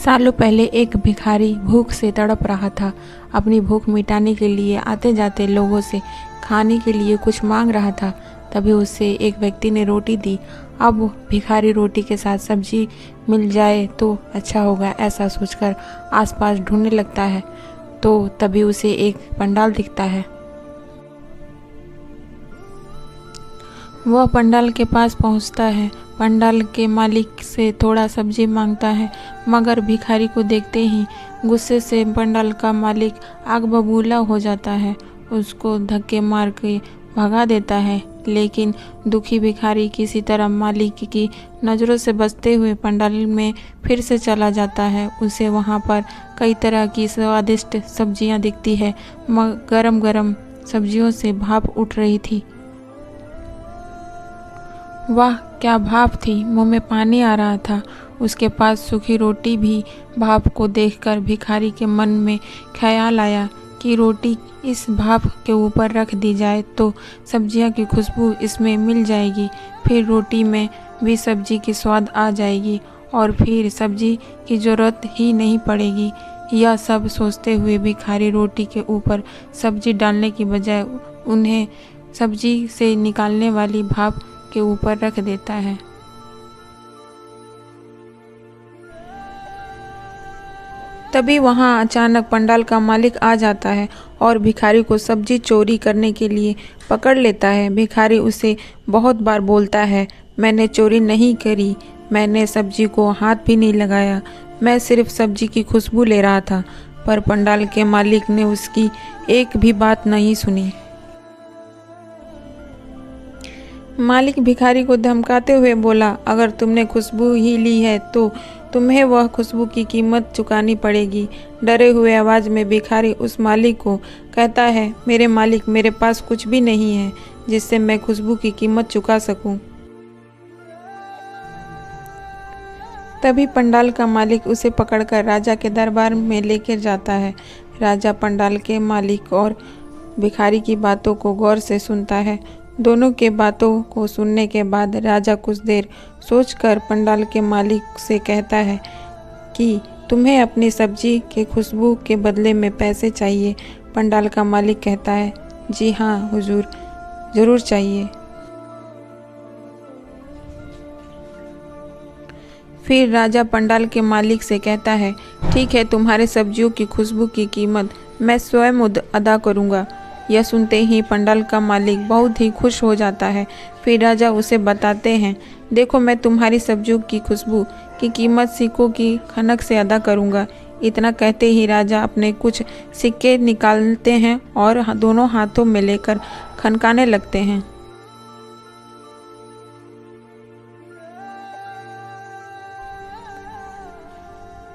सालों पहले एक भिखारी भूख से तड़प रहा था। अपनी भूख मिटाने के लिए आते जाते लोगों से खाने के लिए कुछ मांग रहा था। तभी उसे एक व्यक्ति ने रोटी दी। अब भिखारी रोटी के साथ सब्जी मिल जाए तो अच्छा होगा, ऐसा सोचकर आसपास ढूंढने लगता है। तो तभी उसे एक पंडाल दिखता है। वह पंडाल के पास पहुंचता है। पंडाल के मालिक से थोड़ा सब्जी मांगता है, मगर भिखारी को देखते ही गुस्से से पंडाल का मालिक आग बबूला हो जाता है। उसको धक्के मार के भगा देता है, लेकिन दुखी भिखारी किसी तरह मालिक की नज़रों से बचते हुए पंडाल में फिर से चला जाता है। उसे वहाँ पर कई तरह की स्वादिष्ट सब्जियाँ दिखती है। गरम गरम सब्जियों से भाप उठ रही थी। वाह क्या भाप थी, मुंह में पानी आ रहा था। उसके पास सूखी रोटी भी। भाप को देखकर भिखारी के मन में ख्याल आया कि रोटी इस भाप के ऊपर रख दी जाए तो सब्जियां की खुशबू इसमें मिल जाएगी, फिर रोटी में भी सब्जी की स्वाद आ जाएगी और फिर सब्जी की ज़रूरत ही नहीं पड़ेगी। यह सब सोचते हुए भिखारी रोटी के ऊपर सब्जी डालने की बजाय उन्हें सब्जी से निकालने वाली भाप के ऊपर रख देता है। तभी वहां अचानक पंडाल का मालिक आ जाता है और भिखारी को सब्जी चोरी करने के लिए पकड़ लेता है। भिखारी उसे बहुत बार बोलता है, मैंने चोरी नहीं करी, मैंने सब्जी को हाथ भी नहीं लगाया, मैं सिर्फ सब्जी की खुशबू ले रहा था। पर पंडाल के मालिक ने उसकी एक भी बात नहीं सुनी। मालिक भिखारी को धमकाते हुए बोला, अगर तुमने खुशबू ही ली है तो तुम्हें वह खुशबू की कीमत चुकानी पड़ेगी। डरे हुए आवाज़ में भिखारी उस मालिक को कहता है, मेरे मालिक, मेरे पास कुछ भी नहीं है जिससे मैं खुशबू की कीमत चुका सकूं। तभी पंडाल का मालिक उसे पकड़कर राजा के दरबार में लेकर जाता है। राजा पंडाल के मालिक और भिखारी की बातों को गौर से सुनता है। दोनों के बातों को सुनने के बाद राजा कुछ देर सोचकर पंडाल के मालिक से कहता है कि तुम्हें अपनी सब्जी के खुशबू के बदले में पैसे चाहिए। पंडाल का मालिक कहता है, जी हाँ हुजूर, ज़रूर चाहिए। फिर राजा पंडाल के मालिक से कहता है, ठीक है, तुम्हारे सब्जियों की खुशबू की कीमत मैं स्वयं अदा करूँगा। यह सुनते ही पंडाल का मालिक बहुत ही खुश हो जाता है। फिर राजा उसे बताते हैं, देखो, मैं तुम्हारी सब्जियों की खुशबू की कीमत सिक्कों की खनक से अदा करूंगा। इतना कहते ही राजा अपने कुछ सिक्के निकालते हैं और दोनों हाथों में लेकर खनकाने लगते हैं।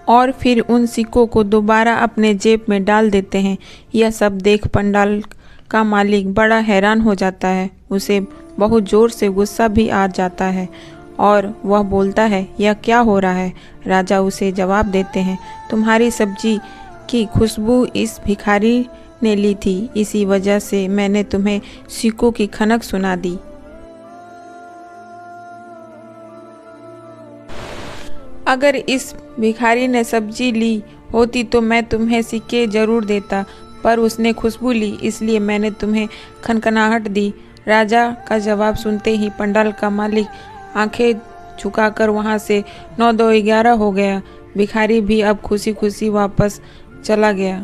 और फिर उन सिक्कों को दोबारा अपने जेब में डाल देते हैं। यह सब देख पंडाल का मालिक बड़ा हैरान हो जाता है। उसे बहुत ज़ोर से गुस्सा भी आ जाता है और वह बोलता है, यह क्या हो रहा है? राजा उसे जवाब देते हैं, तुम्हारी सब्जी की खुशबू इस भिखारी ने ली थी, इसी वजह से मैंने तुम्हें सिक्कों की खनक सुना दी। अगर इस भिखारी ने सब्जी ली होती तो मैं तुम्हें सिक्के जरूर देता, पर उसने खुशबू ली इसलिए मैंने तुम्हें खनखनाहट दी। राजा का जवाब सुनते ही पंडाल का मालिक आंखें झुकाकर वहां से 9 2 11 हो गया। भिखारी भी अब खुशी खुशी वापस चला गया।